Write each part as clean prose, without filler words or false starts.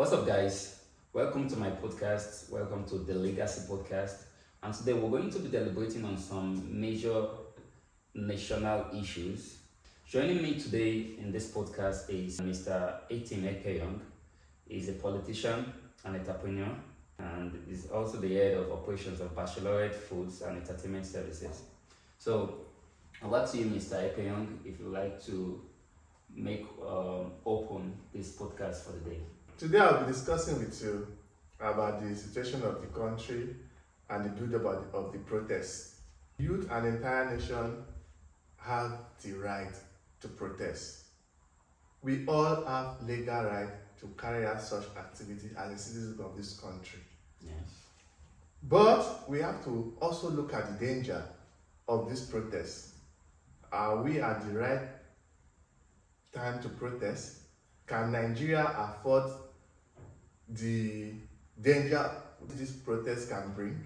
What's up, guys? Welcome to my podcast. Welcome to the Legacy Podcast. And today we're going to be deliberating on some major national issues. Joining me today in this podcast is Mr. Etim Ekeyong. He's a politician and entrepreneur and is also the head of operations of Bachelorette Foods and Entertainment Services. So, over to you, Mr. Ekeyong, if you'd like to make open this podcast for the day. Today I'll be discussing with you about the situation of the country and the build-up of the protests. Youth and entire nation have the right to protest. We all have legal right to carry out such activity as a citizen of this country. Yes. But we have to also look at the danger of this protest. Are we at the right time to protest? Can Nigeria afford the danger this protest can bring?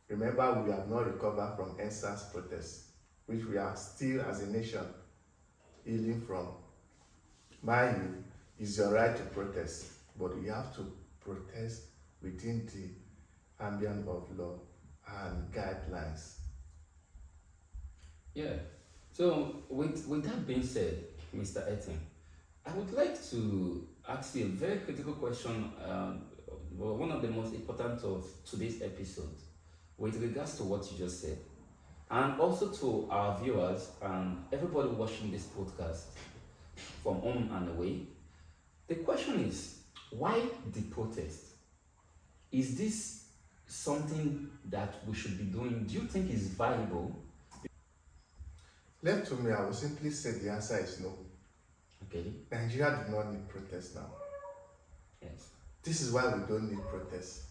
Remember, we have not recovered from EndSARS protests, which we are still as a nation healing from. Mind you, it's your right to protest, but you have to protest within the ambient of law and guidelines. Yeah. So with that being said, Mr. Etim, I would like to ask you a very critical question, one of the most important of today's episode, with regards to what you just said, and also to our viewers and everybody watching this podcast from home and away. The question is, why the protest? Is this something that we should be doing? Do you think is viable? Left to me, I will simply say the answer is no. Okay. Nigeria do not need protest now. Yes. This is why we don't need protest.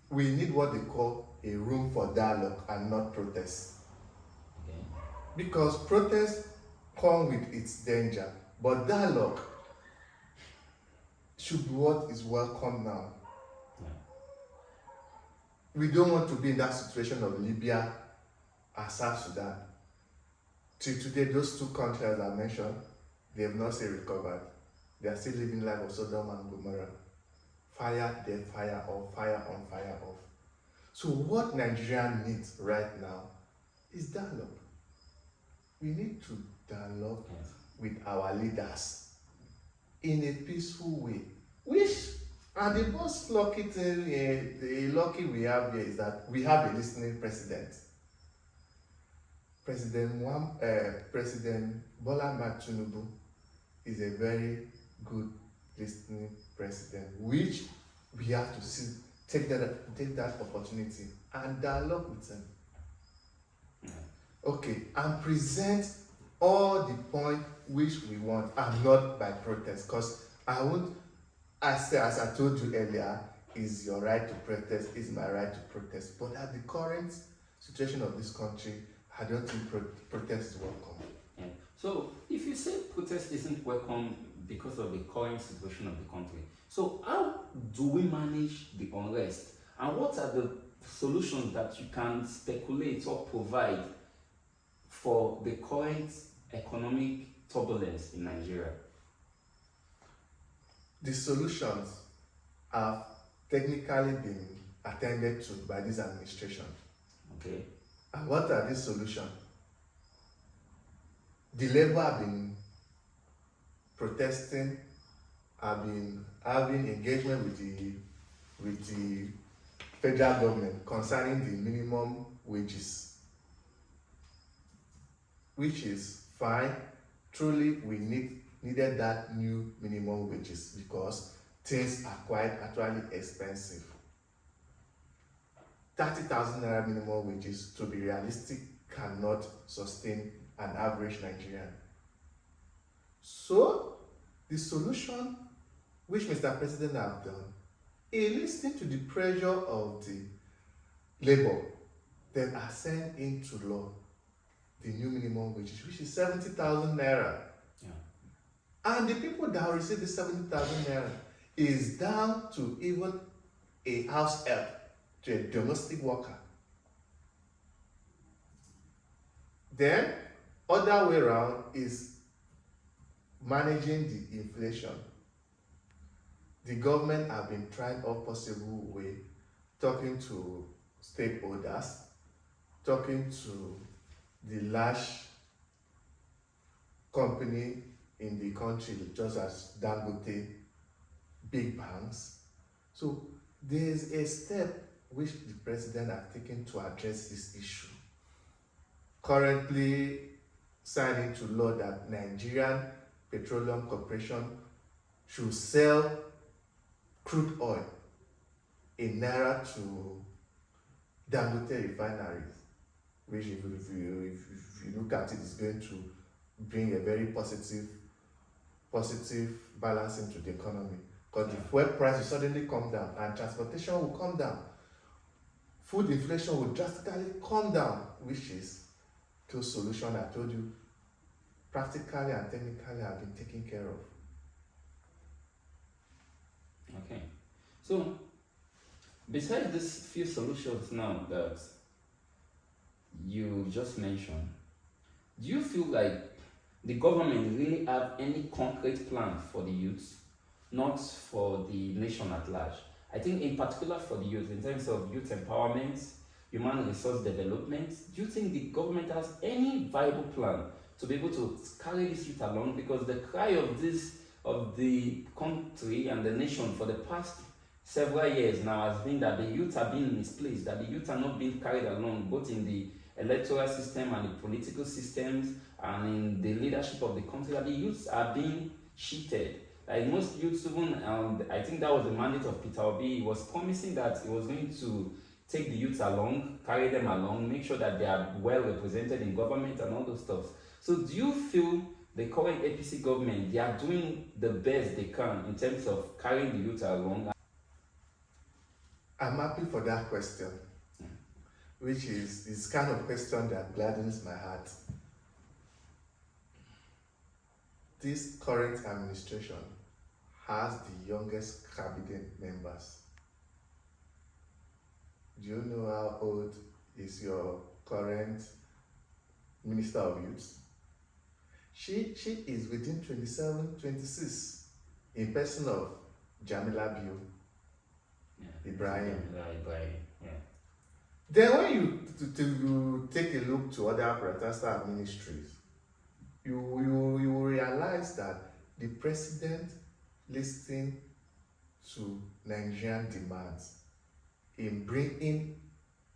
We need what they call a room for dialogue and not protest. Okay. Because protest come with its danger, but dialogue should be what is welcome now. Yeah. We don't want to be in that situation of Libya and South Sudan. Till today, those two countries as I mentioned, they have not still recovered. They are still living life of Sodom and Gomorrah. Fire, death, fire off, fire on, fire off. So what Nigeria needs right now is dialogue. We need to dialogue Yes. with our leaders in a peaceful way. Which, and the most lucky thing, the lucky we have here is that we have a listening president. President Bola Ahmed Tinubu is a very good listening president, which we have to take that opportunity and dialogue with him. Yeah. Okay, and present all the points which we want and not by protest, because I won't, as I told you earlier, is your right to protest, is my right to protest. But at the current situation of this country, I don't think protest is welcome. Yeah. So if you say protest isn't welcome because of the current situation of the country, so how do we manage the unrest? And what are the solutions that you can speculate or provide for the current economic turbulence in Nigeria? The solutions have technically been attended to by this administration. Okay. And what are these solutions? The labor have been protesting, have been having engagement with the federal government concerning the minimum wages, which is fine. Truly, we needed that new minimum wages because things are quite actually expensive. 30,000 naira minimum wages, to be realistic, cannot sustain an average Nigerian. So, the solution which Mr. President have done is listening to the pressure of the labor, then ascend into law the new minimum wages, which is 70,000 naira. Yeah. And the people that will receive the 70,000 naira is down to even a house help, to a domestic worker. Then, other way around is managing the inflation. the government have been trying all possible way, talking to stakeholders, talking to the large company in the country, just as Dangote, big banks. So there's a step which the president has taken to address this issue. Currently signed into law that Nigerian Petroleum Corporation should sell crude oil in naira to Dangote refineries, which if you look at it, is going to bring a very positive balance into the economy, because the fuel price will suddenly come down and transportation will come down. Food inflation will drastically come down, which is those solutions I told you practically and technically have been taken care of. Okay. So, besides these few solutions now that you just mentioned, do you feel like the government really have any concrete plan for the youth, not for the nation at large? I think in particular for the youth, in terms of youth empowerment, human resource development, do you think the government has any viable plan to be able to carry this youth along? Because the cry of the country and the nation for the past several years now has been that the youth are being misplaced, that the youth are not being carried along, both in the electoral system and the political systems and in the leadership of the country, that the youths are being cheated. Like most youths, even I think that was the mandate of Peter Obi. He was promising that he was going to take the youths along, carry them along, make sure that they are well represented in government and all those stuff. So do you feel the current APC government, they are doing the best they can in terms of carrying the youth along? I'm happy for that question, which is kind of question that gladdens my heart. This current administration has the youngest cabinet members. Do you know how old is your current Minister of Youth? She is within 27, 26, in person of Jamila Biu, Ibrahim. Yeah. Then when you take a look to other protestant ministries, you will realize that the president listening to Nigerian demands in bringing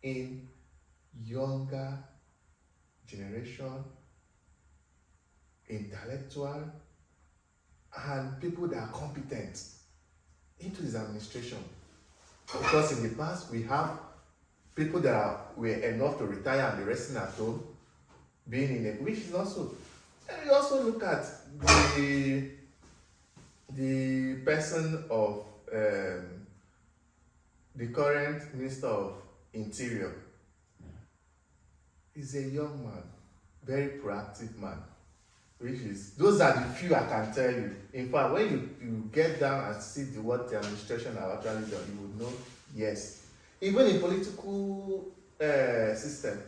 in younger generation, intellectual, and people that are competent into his administration. Because in the past we have people that were enough to retire and be resting at home, being in it, which is also. And we also look at the person of the current Minister of Interior. He's a young man, very proactive man, which is, those are the few I can tell you. In fact, when you get down and see what the administration have actually done, you would know, yes. Even in political system,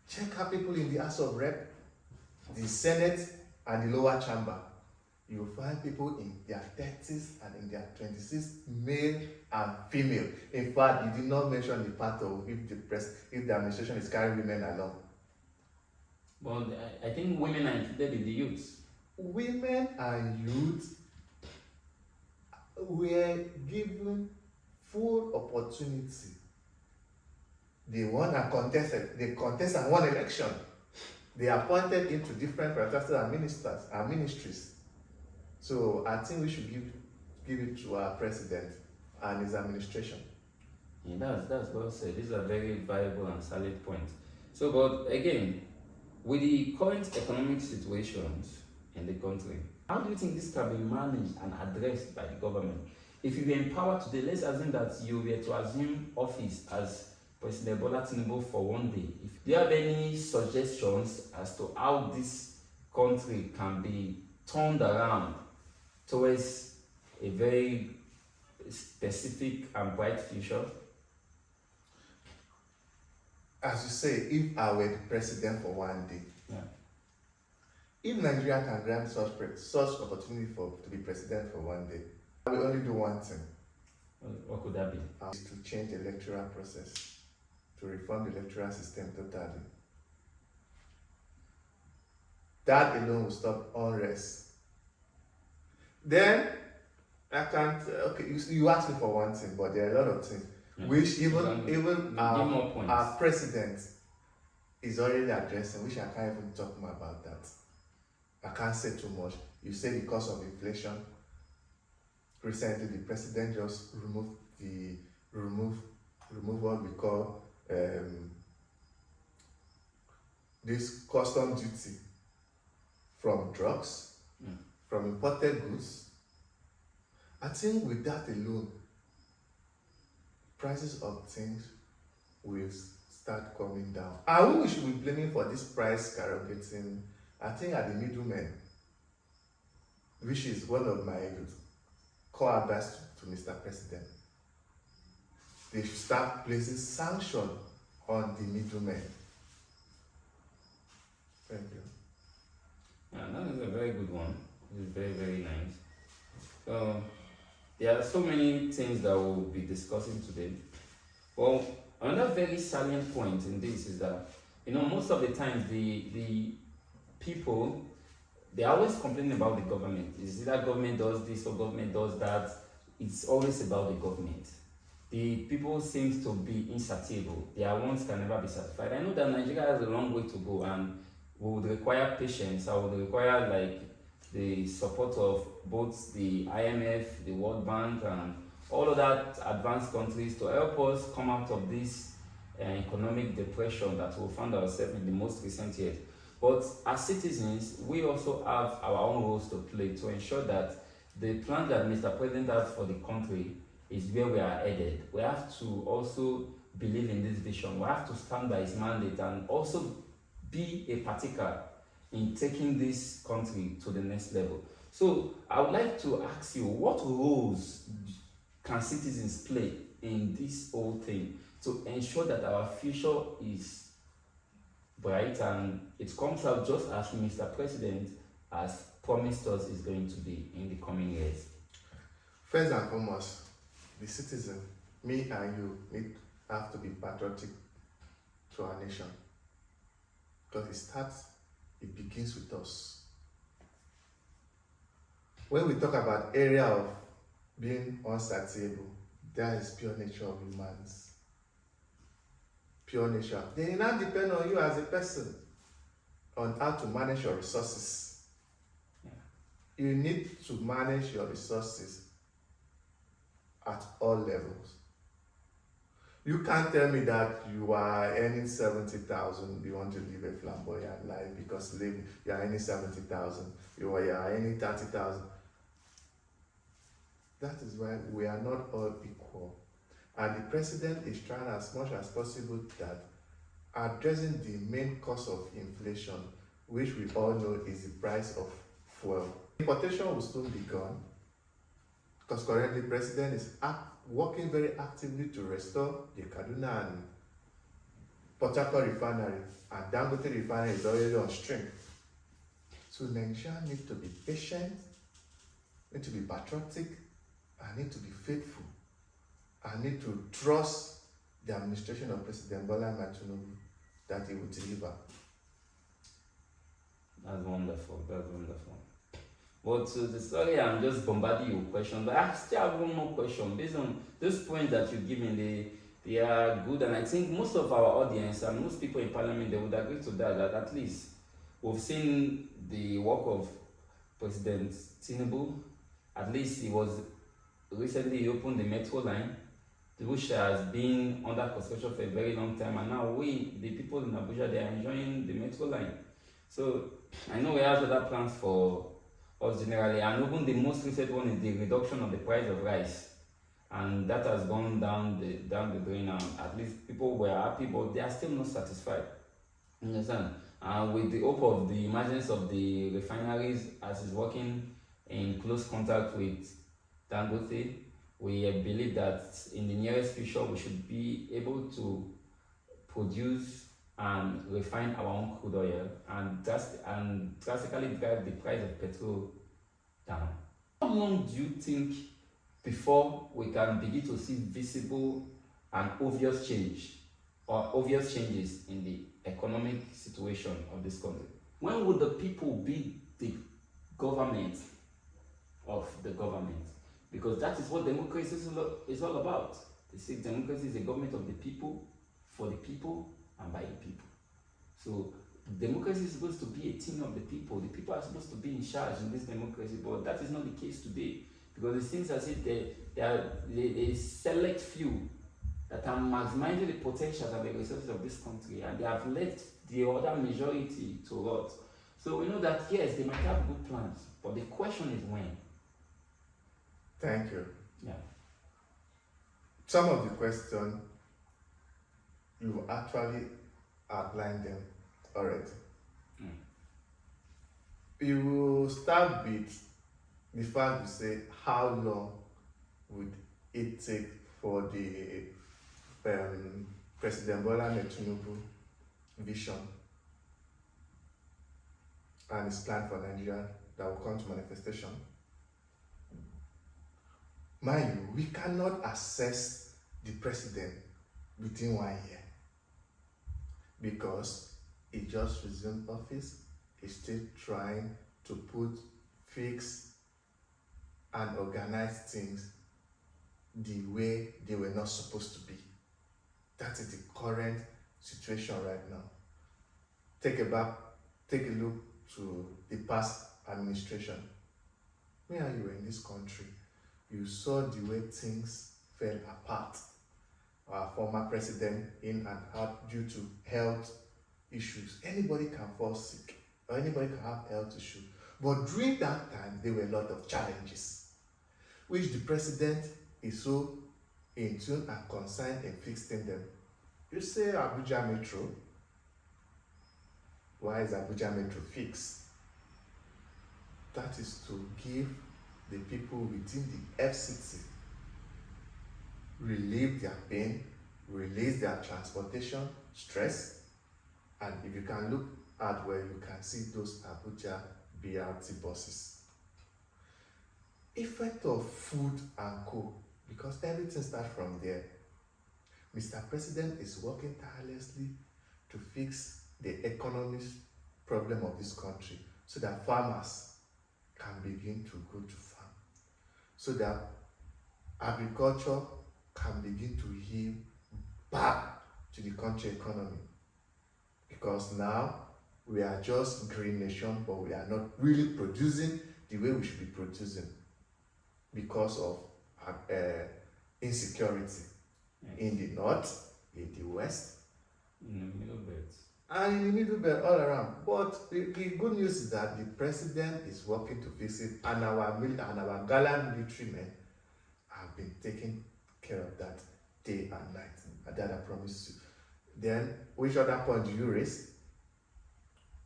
check out people in the House of Rep, the Senate, and the lower chamber. You'll find people in their 30s and in their 26s, male and female. In fact, you did not mention the part of if the administration is carrying women along. Well, I think women are included in the youths. Women and youth were given full opportunity. They won and contested. They contested and won election. They appointed into different protesters and ministers and ministries. So I think we should give it to our president and his administration. Yeah, that's well said. These are very viable and solid points. So, but again, with the current economic situations in the country, how do you think this can be managed and addressed by the government? If you were empowered today, let's assume that you were to assume office as President Bola Tinubu for one day. Do you have any suggestions as to how this country can be turned around towards a very specific and bright future? As you say, if I were the president for one day, If Nigeria can grant such opportunity to be president for one day, I will only do one thing. What could that be? Is to change the electoral process, to reform the electoral system totally. That alone will stop unrest. Then I can't. Okay, you asked me for one thing, but there are a lot of things which even Give more points. our president is already addressing, which I can't even talk more about that. I can't say too much. You say because of inflation. Recently, the president just removed what we call this custom duty from drugs, from imported goods. I think with that alone, prices of things will start coming down. And who we should be blaming for this price skyrocketing, I think, are the middlemen, which is one of my core advice to Mr. President. They should start placing sanction on the middlemen. Thank you. Yeah, that is a very good one. It is very, very nice. So, there are so many things that we'll be discussing today. Well, another very salient point in this is that, most of the times the people, they're always complaining about the government. Is it that government does this or government does that? It's always about the government. The people seem to be insatiable. Their wants can never be satisfied. I know that Nigeria has a long way to go and would require patience. I would require the support of both the IMF, the World Bank, and all of that advanced countries to help us come out of this economic depression that we found ourselves in the most recent years. But as citizens, we also have our own roles to play to ensure that the plan that Mr. President has for the country is where we are headed. We have to also believe in this vision. We have to stand by his mandate and also be a partaker in taking this country to the next level. So I would like to ask you, what roles can citizens play in this whole thing to ensure that our future is bright and it comes out just as Mr. President has promised us is going to be in the coming years? First and foremost, the citizen, me and you, have to be patriotic to our nation. Because it begins with us. When we talk about area of being unsatiable, that is pure nature of humans. Pure nature. They now depend on you as a person, on how to manage your resources. Yeah. You need to manage your resources at all levels. You can't tell me that you are earning 70,000, you want to live a flamboyant life because you are earning 70,000, you are earning 30,000. That is why we are not all equal. And the president is trying as much as possible that addressing the main cause of inflation, which we all know is the price of fuel. Importation will soon be gone because currently the president is working very actively to restore the Kaduna and Port Harcourt refinery, and Dangote refinery is already on stream. So Nigeria needs to be patient, need to be patriotic, and need to be faithful, and need to trust the administration of President Bola Ahmed Tinubu that he will deliver. That's wonderful. That's wonderful. But sorry, I'm just bombarding you with questions, but I still have one more question. Based on those points that you've given, they are good, and I think most of our audience and most people in Parliament, they would agree to that at least we've seen the work of President Tinubu. At least he opened the metro line, which has been under construction for a very long time, and now the people in Abuja, they are enjoying the metro line. So I know we have other plans for us generally, and even the most recent one is the reduction of the price of rice, and that has gone down the drain. And at least people were happy, but they are still not satisfied. You understand? And with the hope of the emergence of the refineries as is working in close contact with Dangote, we believe that in the nearest future we should be able to produce and refine our own crude oil and drastically drive the price of petrol down. How long do you think before we can begin to see visible and obvious change or obvious changes in the economic situation of this country? When would the people be the government of the government? Because that is what democracy is all about. They say democracy is a government of the people, for the people, and by the people. So democracy is supposed to be a team of the people. The people are supposed to be in charge in this democracy, but that is not the case today. Because it seems as if there are select few that are maximizing the potentials and the resources of this country, and they have left the other majority to rot. So we know that yes, they might have good plans, but the question is when. Thank you. Yeah. Some of the questions, you actually outlined them already. We will start with the fact to say how long would it take for the President Bola Ahmed Tinubu vision and his plan for Nigeria that will come to manifestation. Mind you, we cannot assess the president within 1 year because he just resumed office. He's still trying to fix and organize things the way they were not supposed to be. That is the current situation right now. Take a look to the past administration. When you were in this country, you saw the way things fell apart. Our former president in and out due to health issues. Anybody can fall sick or anybody can have health issues. But during that time, there were a lot of challenges, which the president is so in tune and concerned in fixing them. You say Abuja Metro. Why is Abuja Metro fixed? That is to give the people within the FCT relieve their pain, release their transportation stress, and if you can look at where you can see those Abuja BRT buses. Effect of food and co, because everything starts from there. Mr. President is working tirelessly to fix the economic problem of this country so that farmers can begin to go to farm, so that agriculture can begin to heal back to the country economy. Because now we are just green nation, but we are not really producing the way we should be producing because of insecurity in the north, in the west, in the middle belt, and in the middle belt all around. But the good news is that the president is working to fix it, and our gallant military men have been taking care of that day and night. And that I promise you. Then, which other point do you raise?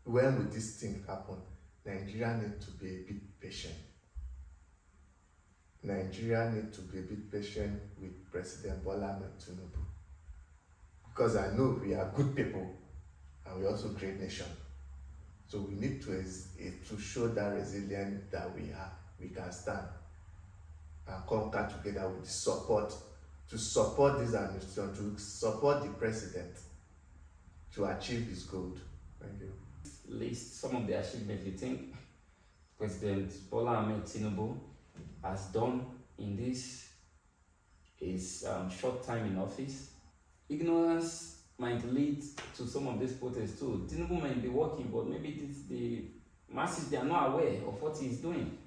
When will this thing happen? Nigeria needs to be a bit patient. Nigeria needs to be a bit patient with President Bola Ahmed Tinubu. Because I know we are good people and we're also a great nation. So we need to show that resilience that we are. We can stand and conquer together with support, to support this administration, to support the president to achieve his goal. Thank you. List some of the achievements you think President Bola Ahmed Tinubu has done in his short time in office. Ignorance might lead to some of these protests too. Tinubu might be working, but maybe the masses, they are not aware of what he is doing.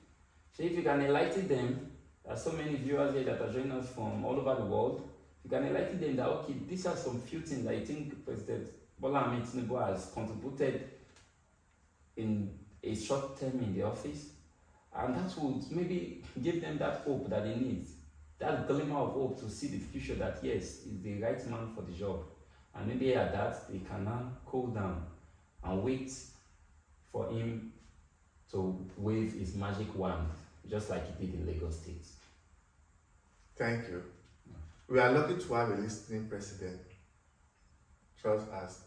So if you can enlighten them, there are so many viewers here that are joining us from all over the world. You can enlighten them that, okay, these are some few things that I think President Bola Ahmed Tinubu has contributed in a short term in the office, and that would maybe give them that hope that they need, that glimmer of hope to see the future that yes, is the right man for the job. And maybe at that, they can now cool down and wait for him to wave his magic wand, just like he did in Lagos State. Thank you. We are lucky to have a listening president, such as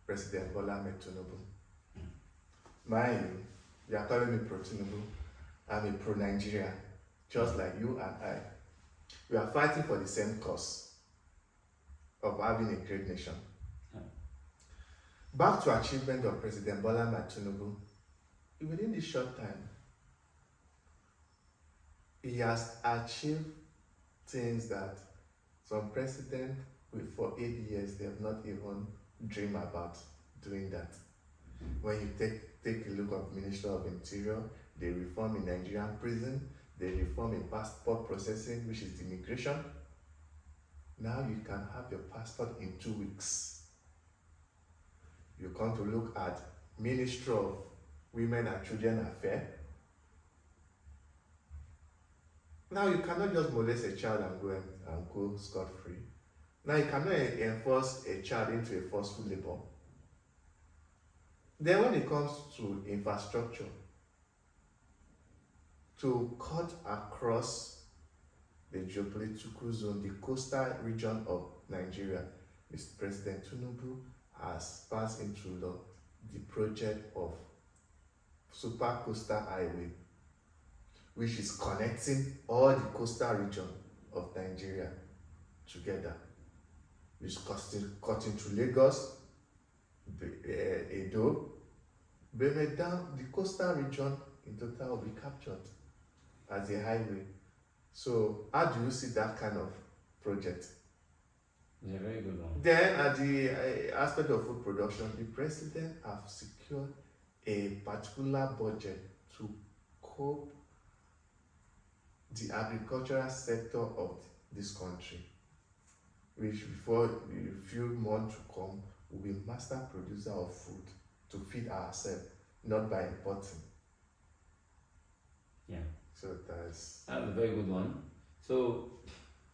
President Bola Ahmed Tinubu. Mind you are calling me pro-Tinubu. I'm a pro-Nigeria, just like you and I. We are fighting for the same cause of having a great nation. Back to achievement of President Bola Ahmed Tinubu. Within this short time, he has achieved things that some president for 8 years they have not even dreamed about doing that. When you take a look at Ministry of Interior, they reform in Nigerian prison, they reform in passport processing, which is immigration. Now you can have your passport in 2 weeks. You come to look at Ministry of Women and Children Affairs. Now you cannot just molest a child and go scot-free. Now you cannot enforce a child into a forceful labor. Then when it comes to infrastructure, to cut across the geopolitical zone, the coastal region of Nigeria, Mr. President Tinubu has passed into law the project of Super Coastal Highway, which is connecting all the coastal region of Nigeria together, which is cutting through Lagos, Edo, Benin down. The coastal region in total will be captured as a highway. So how do you see that kind of project? It's a very good one. Then at the aspect of food production, the president have secured a particular budget to cope the agricultural sector of this country, which before a few months to come will be master producer of food to feed ourselves, not by importing. Yeah. So that's a very good one. So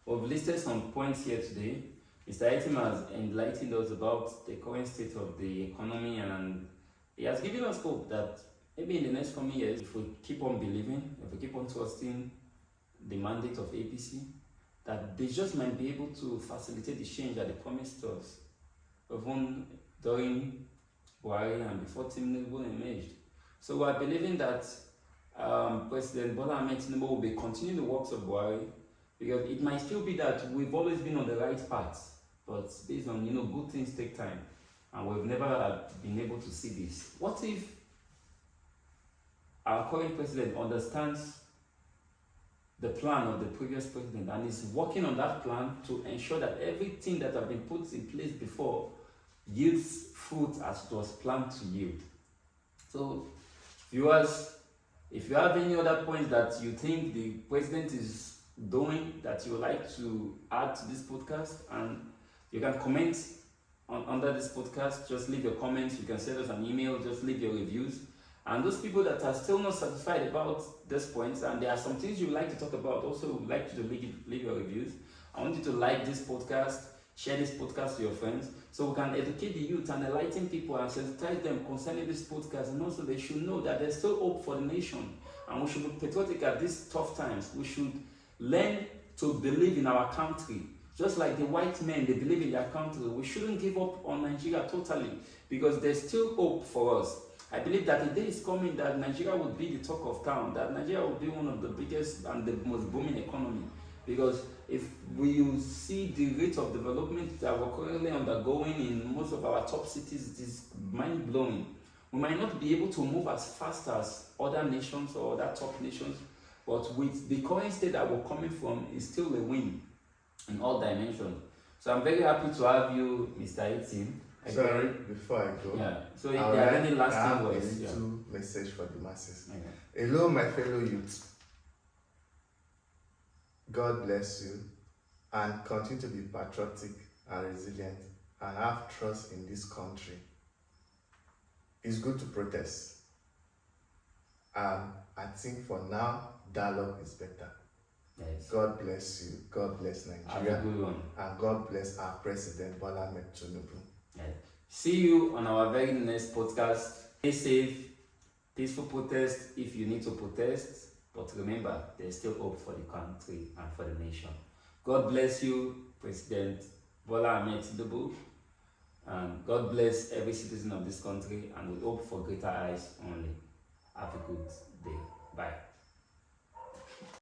we've listed some points here today. Mr. Item has enlightened us about the current state of the economy, and he has given us hope that maybe in the next coming years, if we keep on believing, if we keep on trusting the mandate of APC, that they just might be able to facilitate the change that they promised us, even during Buhari and before Tinubu emerged. So we are believing that President Bola Ahmed Tinubu will be continuing the works of Buhari, because it might still be that we've always been on the right path, but based on good things take time, and we've never been able to see this. What if our current president understands the plan of the previous president and is working on that plan to ensure that everything that have been put in place before yields fruit as it was planned to yield? So, viewers, if you have any other points that you think the president is doing that you would like to add to this podcast, and you can comment under this podcast, just leave your comments. You can send us an email, just leave your reviews. And those people that are still not satisfied about this point, and there are some things you would like to talk about, also would like you to leave your reviews. I want you to like this podcast, share this podcast to your friends, so we can educate the youth and enlighten people and sensitize them concerning this podcast. And also they should know that there's still hope for the nation, and we should be patriotic at these tough times. We should learn to believe in our country. Just like the white men, they believe in their country. We shouldn't give up on Nigeria totally, because there's still hope for us. I believe that the day is coming that Nigeria will be the talk of town, that Nigeria will be one of the biggest and the most booming economy. Because if we see the rate of development that we're currently undergoing in most of our top cities, it is mind-blowing. We might not be able to move as fast as other nations or other top nations, but with the current state that we're coming from, is still a win in all dimensions. So I'm very happy to have you, Mr. Itim. sorry, before I go. Yeah. So if there are any lasting words, a little message for the masses. Okay. Hello, my fellow youth. God bless you, and continue to be patriotic and resilient, and have trust in this country. It's good to protest. I think for now, dialogue is better. Yes. God bless you. God bless Nigeria. Have a good one. And God bless our President Bola Ahmed Tinubu. Yeah. See you on our very next podcast. Stay safe, peaceful protest if you need to protest. But remember, there's still hope for the country and for the nation. God bless you, President Bola Ahmed Tinubu. And God bless every citizen of this country, and we hope for greater eyes only. Have a good day. Bye.